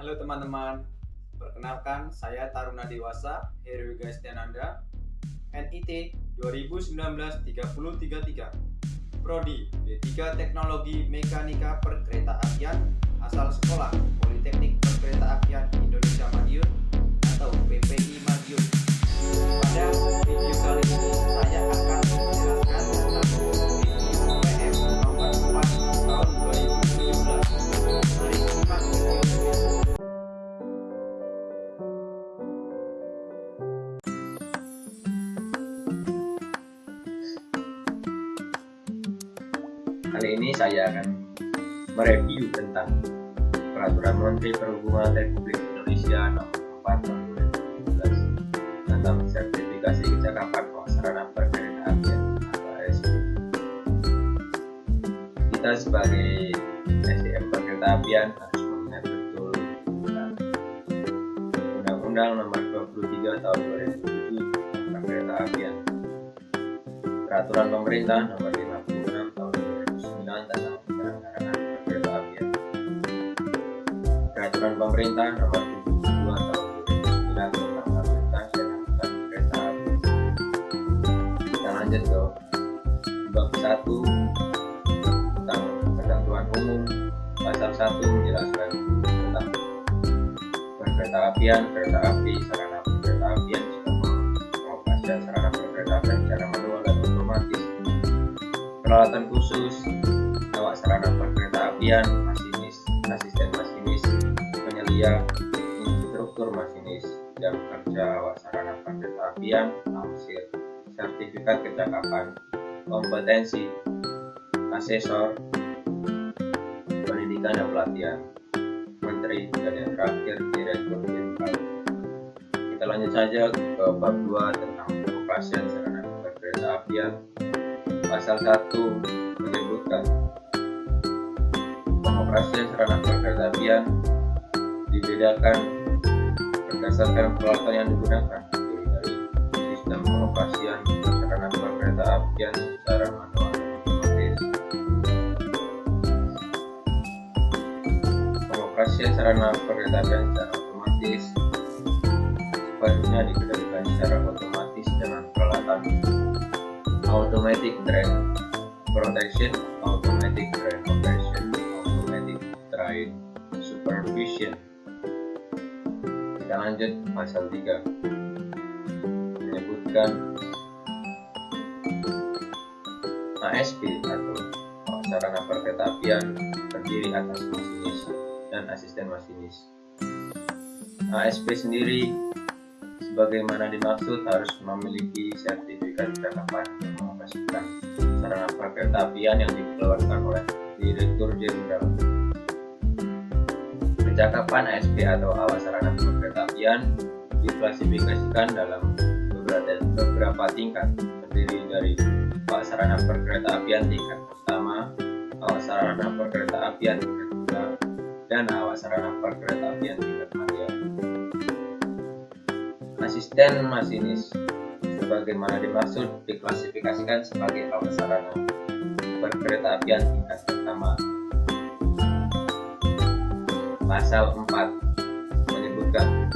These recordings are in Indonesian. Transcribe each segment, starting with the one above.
Halo teman-teman, perkenalkan saya Taruna Dewasa Heru Gastiananda, NIT 2019-3033, Prodi D3 Teknologi Mekanika Perkeretaapian, asal sekolah Politeknik Perkeretaapian Indonesia Madiun atau PPI Madiun. Pada video kali ini saya akan menjelaskan tentang UPM nomor 4 tahun 2017. Mari simak video ini. Kali ini saya akan mereview tentang Peraturan Menteri Perhubungan Republik Indonesia Nomor 4 Tahun 2017 tentang sertifikasi kecakapan sarana perkeretaapian atau ASP. Kita sebagai SDM perkeretaapian harus mengingat betul tentang Undang-Undang Nomor 23 Tahun 2007 tentang perkeretaapian, Peraturan Pemerintah Nomor 56 Tahun 2009 tentang penyelenggaraan perkeretaapian, Peraturan Pemerintah Nomor 72 Tahun 2009 tentang lalu lintas dan angkutan kereta api. Kita lanjut ke bab 1 tentang ketentuan umum. Pasal 1 menjelaskan tentang perkeretaapian, kereta api, sarana perkeretaapian, pengoperasian sarana perkeretaapian secara manual dan otomatis, peralatan khusus, awak sarana perkeretaapian, masinis, asisten masinis, penyelia, instruktur masinis, jam kerja awak sarana perkeretaapian, ausir, sertifikat kecakapan, kompetensi, asesor, pendidikan dan pelatihan, menteri, dan yang terakhir direktur jenderal. Kita lanjut saja ke bab 2 tentang pengoperasian sarana perkeretaapian. Pasal 1 menyebutkan pengoperasian sarana perkeretaapian dibedakan berdasarkan peralatan yang digunakan, terdiri dari sistem pengoperasian sarana perkeretaapian secara manual dan otomatis. Pengoperasian sarana perkeretaapian secara otomatis sebaiknya dikendalikan secara otomatis dengan peralatan automatic train protection, automatic train operation, automatic train supervision. Kita lanjut pasal 3 menyebutkan ASP atau sarana perkeretaapian terdiri atas masinis dan asisten masinis. ASP sendiri sebagaimana dimaksud harus memiliki sertifikat kecakapan untuk mengoperasikan sarana perkeretaapian yang dikeluarkan oleh Direktur Jenderal. Kecakapan ASP atau awak sarana perkeretaapian diklasifikasikan dalam beberapa tingkat, terdiri dari awak sarana perkeretaapian tingkat pertama, awak sarana perkeretaapian tingkat kedua, dan awak sarana perkeretaapian tingkat medial. Asisten masinis sebagaimana dimaksud diklasifikasikan sebagai awak sarana perkeretaapian tingkat pertama. Pasal 4 menyebutkan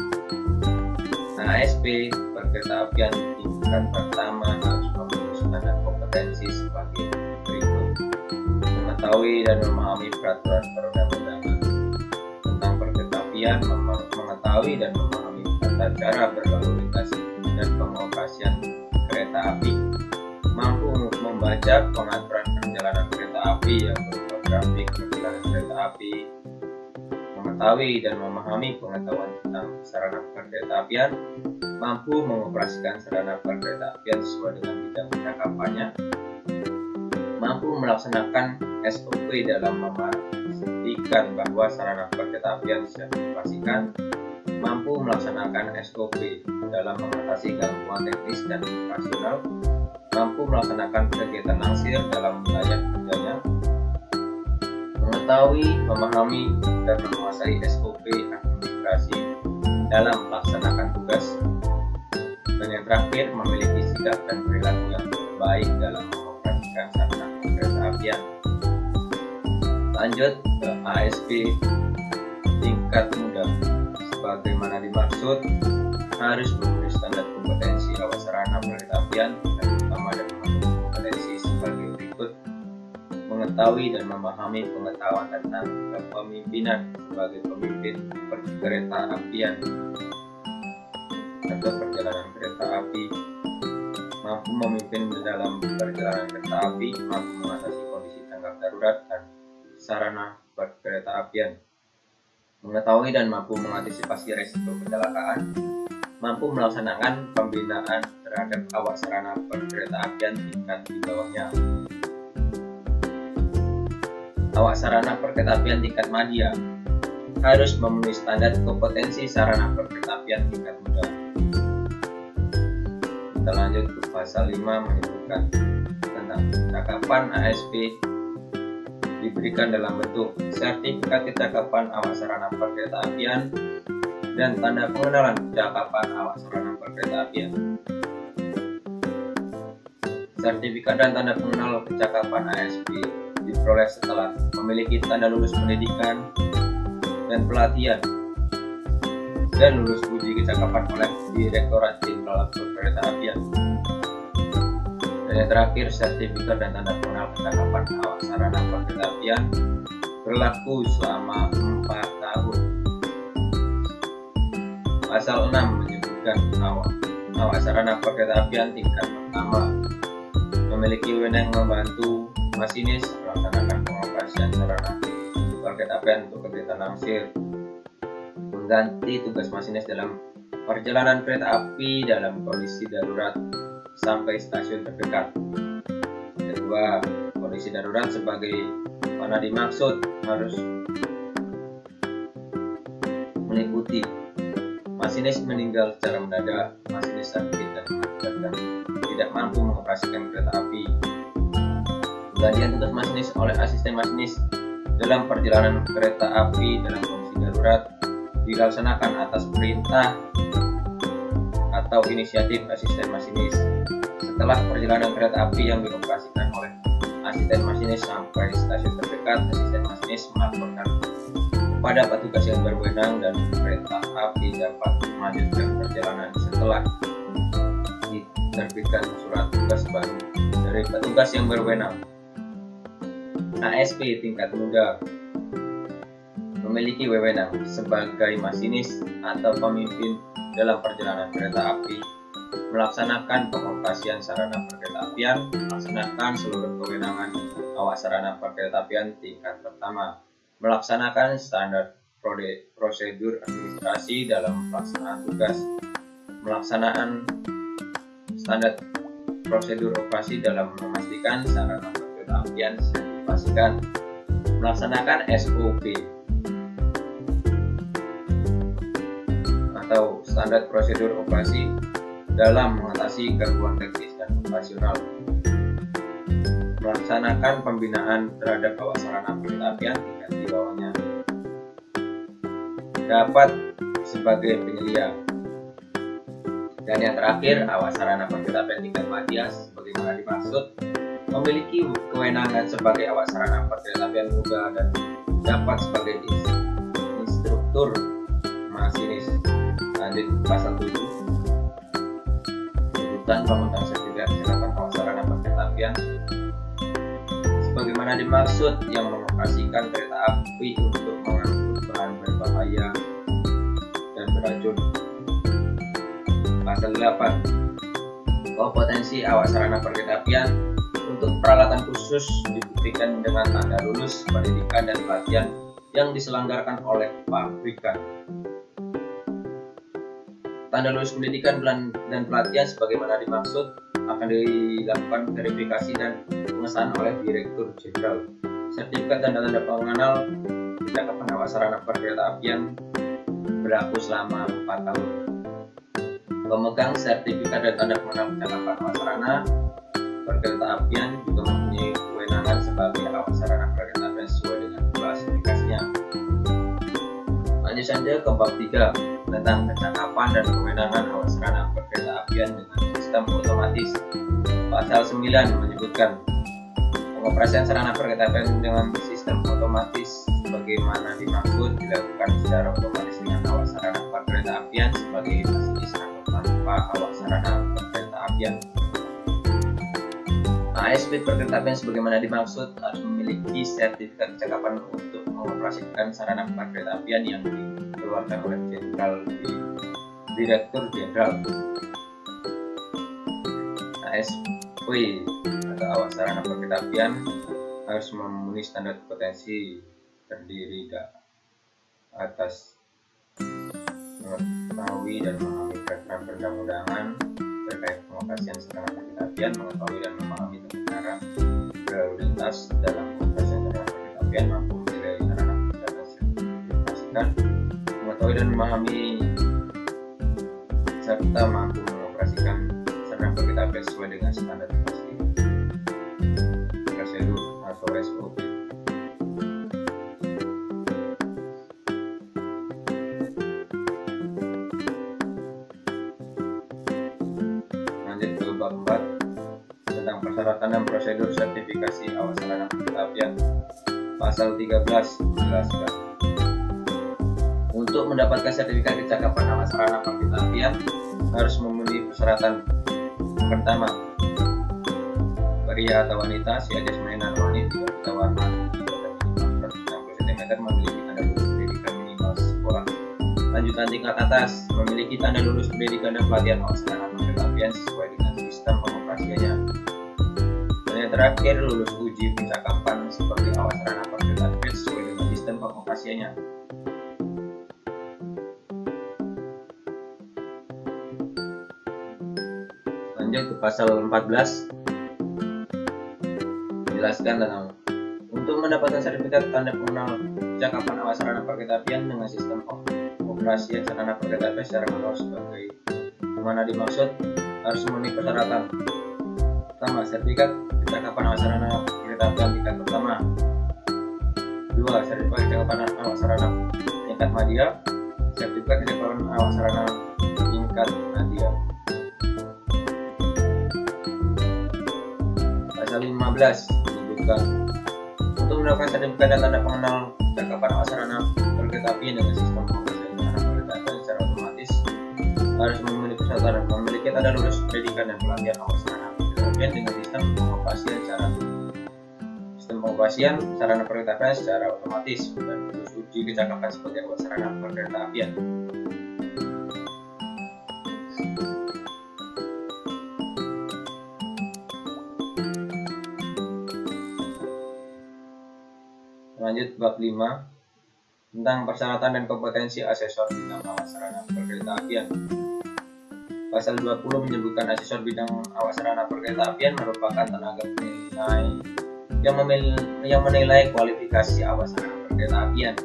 ASP perkeretaapian tingkat pertama harus memiliki standar kompetensi sebagai berikut: mengetahui dan memahami peraturan perundang-undangan tentang perkeretaapian, mengetahui dan memahami tata cara berlalu lintas dan pengoperasian kereta api, mampu membaca pengaturan perjalanan kereta api yang berupa grafik perjalanan kereta api, mengetahui dan memahami pengetahuan tentang sarana perkeretaapian, mampu mengoperasikan sarana perkeretaapian sesuai dengan bidang kecakapannya, mampu melaksanakan SOP dalam memastikan bahwa sarana perkeretaapian siap dioperasikan, mampu melaksanakan SOP dalam mengatasi gangguan teknis dan operasional, mampu melaksanakan kegiatan langsir dalam wilayah kerjanya, mengetahui, memahami, dan menguasai SOP administrasi dalam melaksanakan tugas, dan yang terakhir memiliki sikap dan perilaku yang baik dalam mengoperasikan sarana perkeretaapian. Lanjut ke ASP tingkat muda. sebagaimana dimaksud harus memenuhi standar kompetensi awak sarana perkereta apian yang utama dan kompetensi sebagai berikut: mengetahui dan memahami pengetahuan tentang kepemimpinan sebagai pemimpin perkereta apian atau perjalanan kereta api, mampu memimpin dalam perjalanan kereta api, mampu mengatasi kondisi tanggap darurat dan sarana perkereta apian, mengetahui dan mampu mengantisipasi risiko kecelakaan, mampu melaksanakan pembinaan terhadap awak sarana perkereta apian tingkat di bawahnya. Awak sarana perkereta apian tingkat madya harus memenuhi standar kompetensi sarana perkereta apian tingkat muda. Kita lanjut ke pasal 5 menyebutkan tentang kecakapan ASP diberikan dalam bentuk sertifikat kecakapan awak sarana perkereta apian dan tanda pengenalan kecakapan awak sarana perkereta apian. Sertifikat dan tanda pengenal kecakapan ASP diperoleh setelah memiliki tanda lulus pendidikan dan pelatihan dan lulus uji kecakapan oleh Direktorat Jenderal Perkereta Apian. Dan yang terakhir, sertifikat dan tanda pengenal kecakapan awak sarana perkereta apian berlaku selama 4 tahun. Pasal 6 menyebutkan awak sarana perkereta apian tingkat pertama memiliki wewenang membantu masinis melaksanakan pengoperasian sarana perkereta apian untuk kegiatan langsir, mengganti tugas masinis dalam perjalanan kereta api dalam kondisi darurat sampai stasiun terdekat. Kedua, kondisi darurat sebagai mana dimaksud harus meliputi masinis meninggal secara mendadak, masinis sakit dan mengakibatkan tidak mampu mengoperasikan kereta api, penggantian tugas masinis oleh asisten masinis dalam perjalanan kereta api dalam kondisi darurat dilaksanakan atas perintah atau inisiatif asisten masinis setelah perjalanan kereta api yang dioperasikan oleh asisten masinis sampai stasiun terdekat. Asisten masinis melaporkan kepada petugas yang berwenang dan kereta api dapat melanjutkan perjalanan setelah diterbitkan surat tugas baru dari petugas yang berwenang. ASP tingkat muda memiliki wewenang sebagai masinis atau pemimpin dalam perjalanan kereta api, melaksanakan pengoperasian sarana perkereta apian, melaksanakan seluruh kewenangan awak sarana perkereta apian tingkat pertama, melaksanakan standar prosedur administrasi dalam pelaksanaan tugas, melaksanakan standar prosedur operasi dalam memastikan sarana perkereta apian sertifikasikan, melaksanakan SOP atau standar prosedur operasi dalam mengatasi gangguan teknis dan operasional, melaksanakan pembinaan terhadap awak sarana perkereta apian tingkat di bawahnya, dapat sebagai penyelia. Dan yang terakhir, awak sarana perkereta apian tingkat madya sebagaimana dimaksud memiliki kewenangan sebagai awak sarana perkereta apian muda dan dapat sebagai instruktur masinis. Lanjut pasal 7 menyebutkan pemegang sertifikat kecakapan awak sarana perkereta apian sebagaimana dimaksud yang mengoperasikan kereta api untuk mengangkut bahan berbahaya dan beracun. Pasal 8, kompetensi awak sarana perkereta apian untuk peralatan khusus dibuktikan dengan tanda lulus pendidikan dan pelatihan yang diselenggarakan oleh pabrikan. Tanda lulus pendidikan dan pelatihan sebagaimana dimaksud akan dilakukan verifikasi dan pengesahan oleh Direktur Jenderal. Sertifikat dan tanda pengenal kecakapan awak sarana perkereta apian berlaku selama 4 tahun. Pemegang sertifikat dan tanda pengenal kecakapan awak sarana perkereta apian juga mempunyai kewenangan sebagai awak sarana perkereta apian sesuai dengan klasifikasinya. Lanjut saja ke bab 3 tentang kecakapan dan kewenangan awak sarana perkereta apian dengan sistem otomatis. Pasal 9 menyebutkan pengoperasian sarana perkereta apian dengan sistem otomatis sebagaimana dimaksud dilakukan secara otomatis dengan awak sarana perkereta sebagai masinis atau tanpa awak sarana perkereta apian. ASP perkeretaapian sebagaimana dimaksud harus memiliki sertifikat kecakapan untuk mengoperasikan sarana perkeretaapian yang dikeluarkan oleh Direktur Jenderal. ASP atau awak sarana perkeretaapian harus memenuhi standar kompetensi terdiri atas mengetahui dan memahami peraturan perundang-undangan terkait pengoperasian sarana perkeretaapian, mengetahui dan memahami tentang cara berlalu lintas dalam pengoperasian sarana perkeretaapian, mampu menilai sarana perkeretaapian yang dioperasikan, mengetahui dan memahami serta mampu mengoperasikan sarana perkeretaapian sesuai dengan standar prosedur atau SOP. Lanjut ke bab 4 tentang persyaratan dan prosedur sertifikasi awak sarana perkeretaapian. Pasal 13 menjelaskan untuk mendapatkan sertifikat kecakapan awak sarana perkeretaapian harus memenuhi persyaratan. Pertama, pria atau wanita, si jasmani dan rohani, tidak buta warna, minimal 160 cm, memiliki tanda lulus pendidikan minimal sekolah lanjutan tingkat atas, memiliki tanda lulus pendidikan dan pelatihan awak sarana perkeretaapian sesuai dengan sistem pengoperasiannya. Dan yang terakhir, lulus uji pencakapan sebagai awak sarana perkeretaapian sesuai dengan sistem pengoperasiannya. Lanjut ke pasal 14 menjelaskan tentang untuk mendapatkan sertifikat tanda pengenal kecakapan awak sarana perkeretaapian dengan sistem pengoperasian sarana perkeretaapian secara manual sebagai mana dimaksud harus memenuhi persyaratan. Pertama, sertifikat kecakapan awak sarana perkeretaapian tingkat pertama. 2. Sertifikat kecakapan awak sarana tingkat madya. Sertifikat kecakapan awak sarana tingkat madya. Pasal 15 menyebutkan untuk mendapatkan sertifikat dan tanda pengenal kecakapan awak sarana perkeretaapian dengan sistem pengoperasian sarana perkeretaapian secara otomatis harus memenuhi persyaratan memiliki tanda lulus pendidikan dan pelatihan awak sarana perkeretaapian dengan sistem pengoperasian sarana perkeretaapian secara otomatis dan lulus uji kecakapan sebagai awak sarana perkeretaapian. Lanjut bab 5 tentang persyaratan dan kompetensi asesor bidang awak sarana perkeretaapian. Pasal 20 menyebutkan asesor bidang awak sarana perkeretaapian merupakan tenaga penilai yang menilai kualifikasi awak sarana perkeretaapian.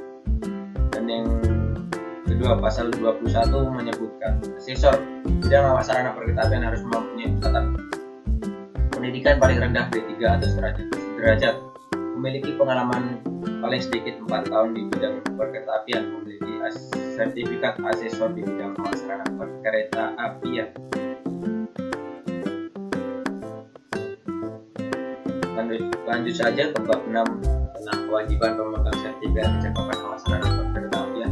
Dan yang kedua, pasal 21 menyebutkan asesor bidang awak sarana perkeretaapian harus mempunyai catatan pendidikan paling rendah D3 atau sederajat, memiliki pengalaman paling sedikit 4 tahun di bidang perkeretaapian, memiliki sertifikat asesor di bidang awak sarana perkeretaapian. Lanjut saja ke bab 6 tentang kewajiban pemegang sertifikat kecakapan awak sarana perkeretaapian.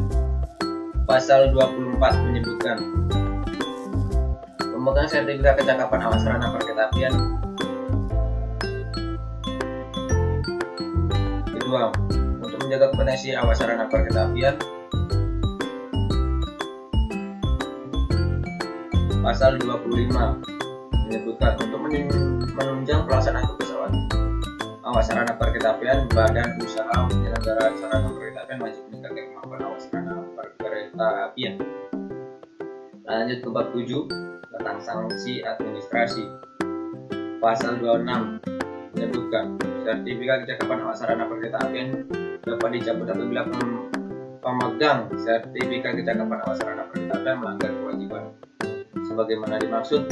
Pasal 24 menyebutkan pemegang sertifikat kecakapan awak sarana perkeretaapian. Kedua, untuk menjaga kompetensi awak sarana perkeretaapian. Pasal 25 menyebutkan untuk menunjang pelaksanaan tugas awak sarana perkeretaapian, badan usaha penyelenggara sarana perkeretaapian wajib meningkatkan kemampuan awak sarana perkeretaapian. Lanjut ke bab 7 tentang sanksi administrasi. Pasal 26 menyebutkan sertifikat kecakapan awak sarana perkeretaapian dapat dicabut apabila pemegang sertifikat kecakapan awak sarana perkeretaapian melanggar kewajiban sebagaimana dimaksud.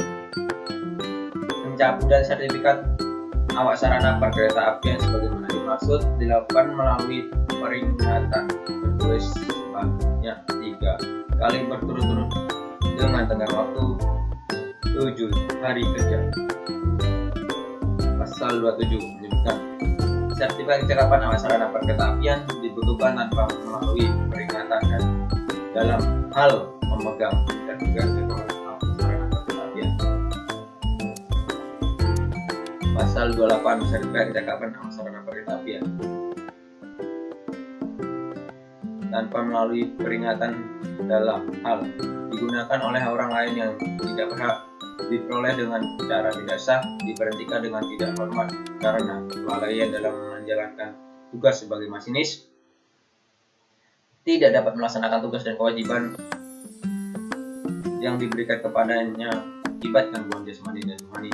Pencabutan sertifikat awak sarana perkeretaapian sebagaimana dimaksud dilakukan melalui peringatan tertulis sebanyak 3 kali berturut-turut dengan tenggang waktu 7 hari kerja. Pasal 27 menyebutkan sertifikat kecakapan awak sarana perkeretaapian dibutuhkan tanpa melalui peringatan dan dalam hal memegang sertifikat kepatuhan sarana kereta apian. Pasal 28 sertifikat kecakapan sarana kereta apian. Tanpa melalui peringatan dalam hal digunakan oleh orang lain yang tidak berhak, diperoleh dengan cara tidak sah, diberhentikan dengan tidak hormat karena kelalaian dalam menjalankan tugas sebagai masinis, tidak dapat melaksanakan tugas dan kewajiban yang diberikan kepadanya akibat gangguan jasmani dan rohani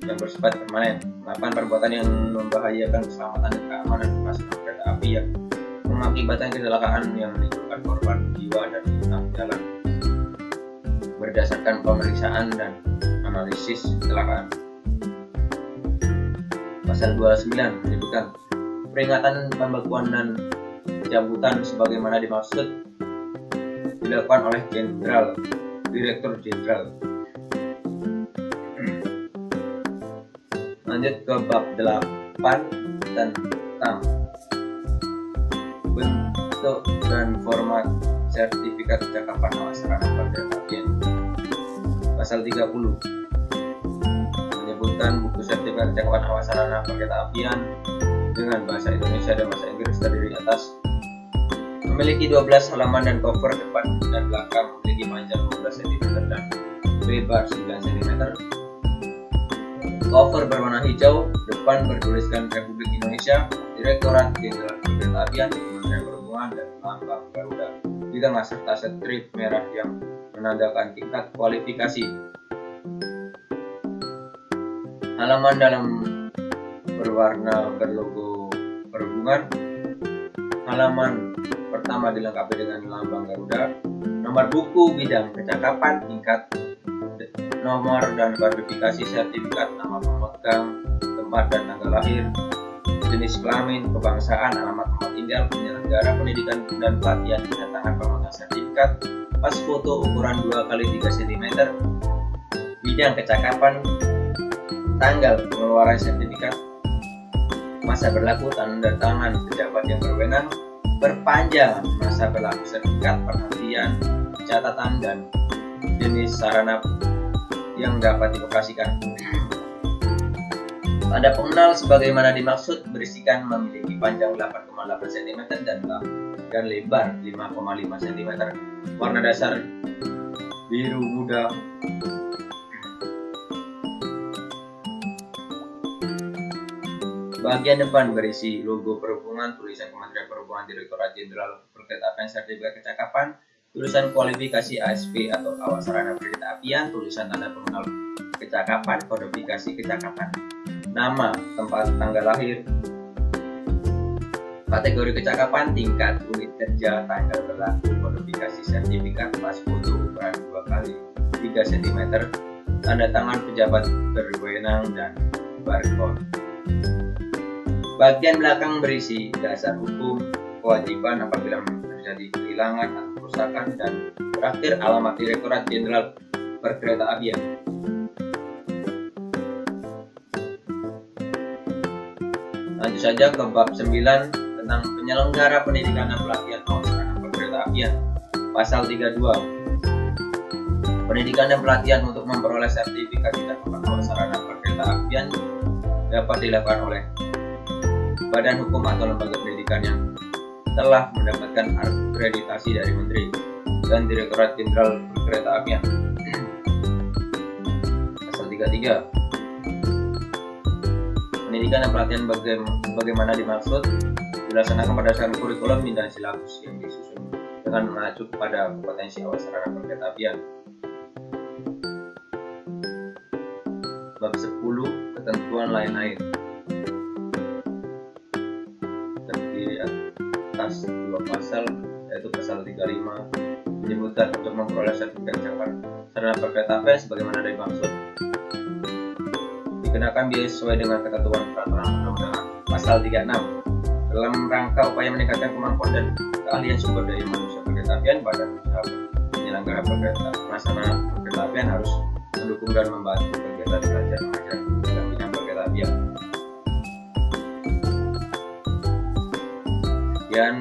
yang bersifat permanen. 8. Perbuatan yang membahayakan keselamatan dan keamanan masyarakat kereta api yang mengakibatkan kecelakaan yang menimbulkan korban jiwa dan insan jalan berdasarkan pemeriksaan dan analisis kecelakaan. Pasal 29 menyebutkan peringatan, pembekuan dan pencabutan sebagaimana dimaksud dilakukan oleh Direktur Jenderal. Lanjut ke bab 8 tentang bentuk dan format sertifikat kecakapan awas sarana kereta apian. Pasal 30 menyebutkan buku sertifikat kecakapan awas sarana kereta apian dengan bahasa Indonesia dan bahasa Inggris terdiri atas memiliki 12 halaman dan cover depan dan belakang, memiliki panjang 12 cm dan lebar 9 cm. Cover berwarna hijau, depan bertuliskan Republik Indonesia, Direktorat Jenderal Perkereta Apian, Kementerian Perhubungan, dan lambang Garuda. Di tengah serta strip merah yang menandakan tingkat kualifikasi. Halaman dalam berwarna berlogo perhubungan. Halaman pertama dilengkapi dengan lambang Garuda. Nomor buku bidang kecakapan, tingkat, nomor dan verifikasi sertifikat, nama pemegang, tempat dan tanggal lahir, jenis kelamin, kebangsaan, alamat tempat tinggal, penyelenggara pendidikan dan pelatihan, kedatangan pemegang sertifikat, pas foto ukuran 2x3 cm, bidang kecakapan, tanggal pengeluaran sertifikat, masa berlaku, tanda tangan pejabat yang berwenang, perpanjangan masa berlaku sertifikat, perhentian, catatan, dan jenis sarana yang dapat dioperasikan. Tanda pengenal sebagaimana dimaksud berisikan memiliki panjang 8,8 cm dan lebar 5,5 cm. Warna dasar biru muda. Bagian depan berisi logo perhubungan, tulisan Kementerian Perhubungan, Direktorat Jenderal Perkereta Apian, sertifikat kecakapan, tulisan kualifikasi ASP atau awas sarana kereta apian, tulisan tanda pengenal kecakapan, kodifikasi kecakapan, nama, tempat, tanggal lahir, kategori kecakapan, tingkat, unit kerja, tanggal berlaku, kodifikasi sertifikat, pas foto ukuran 2x3 cm, tanda tangan pejabat berwenang, dan barcode. Bagian belakang berisi dasar hukum, kewajiban apabila terjadi kehilangan atau kerusakan, dan terakhir alamat Direktorat Jenderal Perkereta Apian. Lanjut saja ke bab 9 tentang penyelenggara pendidikan dan pelatihan awas sarana perkereta apian. Pasal 32. Pendidikan dan pelatihan untuk memperoleh sertifikat kecakapan awas sarana perkereta apian dapat dilakukan oleh badan hukum atau lembaga pendidikan yang telah mendapatkan akreditasi dari Menteri dan Direktorat Jenderal Perkereta Apian. Pasal 33. Pendidikan dan pelatihan bagaimana dimaksud dilaksanakan berdasarkan kurikulum dan silabus yang disusun dengan mengacu pada kompetensi awas sarana perkereta apian. Bab 10. Ketentuan lain-lain. Terdiri atas 2 pasal, yaitu pasal 35 menyebutkan untuk memperoleh sertifikat kecakapan sarana perkereta apian sebagaimana dimaksud dikenakan biaya sesuai dengan ketentuan peraturan undang-undangan. Pasal 36 dalam rangka upaya meningkatkan kemampuan dan keahlian sumber daya manusia perkereta apian, badan usaha penyelenggara pelaksana perkereta apian harus mendukung dan membantu kegiatan belajar mengajar dalam bidang perkereta apian. Sekian